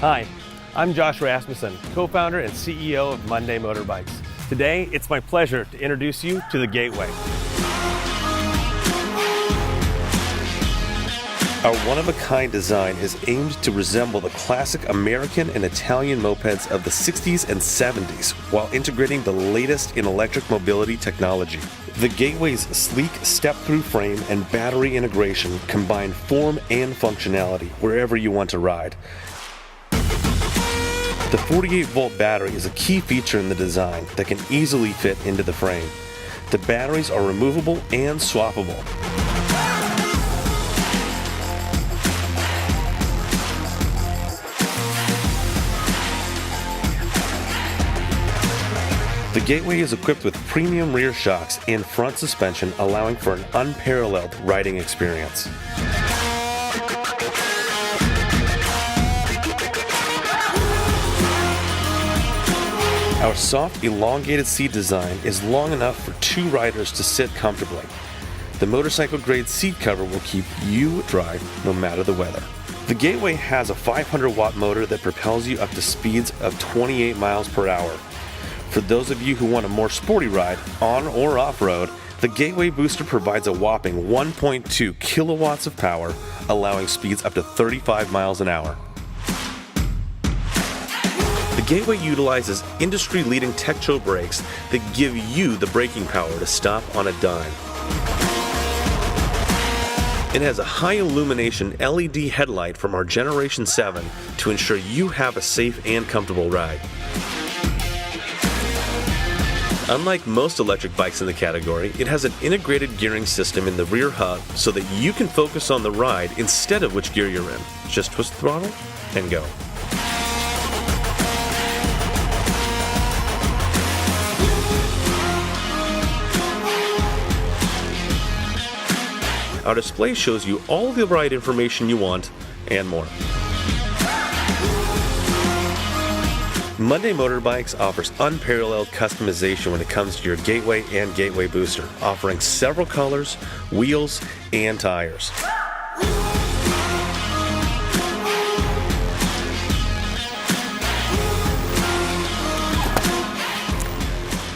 Hi, I'm Josh Rasmussen, co-founder and CEO of Monday Motorbikes. Today, it's my pleasure to introduce you to the Gateway. Our one-of-a-kind design is aimed to resemble the classic American and Italian mopeds of the 60s and 70s while integrating the latest in electric mobility technology. The Gateway's sleek step-through frame and battery integration combine form and functionality wherever you want to ride. The 48-volt battery is a key feature in the design that can easily fit into the frame. The batteries are removable and swappable. The Gateway is equipped with premium rear shocks and front suspension, allowing for an unparalleled riding experience. Our soft, elongated seat design is long enough for two riders to sit comfortably. The motorcycle-grade seat cover will keep you dry no matter the weather. The Gateway has a 500-watt motor that propels you up to speeds of 28 miles per hour. For those of you who want a more sporty ride, on or off-road, the Gateway booster provides a whopping 1.2 kilowatts of power, allowing speeds up to 35 miles an hour. The Gateway utilizes industry-leading Tektro brakes that give you the braking power to stop on a dime. It has a high-illumination LED headlight from our Generation 7 to ensure you have a safe and comfortable ride. Unlike most electric bikes in the category, it has an integrated gearing system in the rear hub so that you can focus on the ride instead of which gear you're in. Just twist the throttle and go. Our display shows you all the ride information you want and more. Monday Motorbikes offers unparalleled customization when it comes to your Gateway and Gateway booster, offering several colors, wheels, and tires.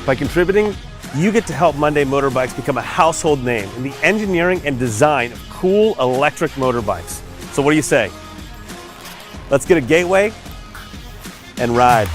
By contributing, you get to help Monday Motorbikes become a household name in the engineering and design of cool electric motorbikes. So what do you say? Let's get a Gateway and ride.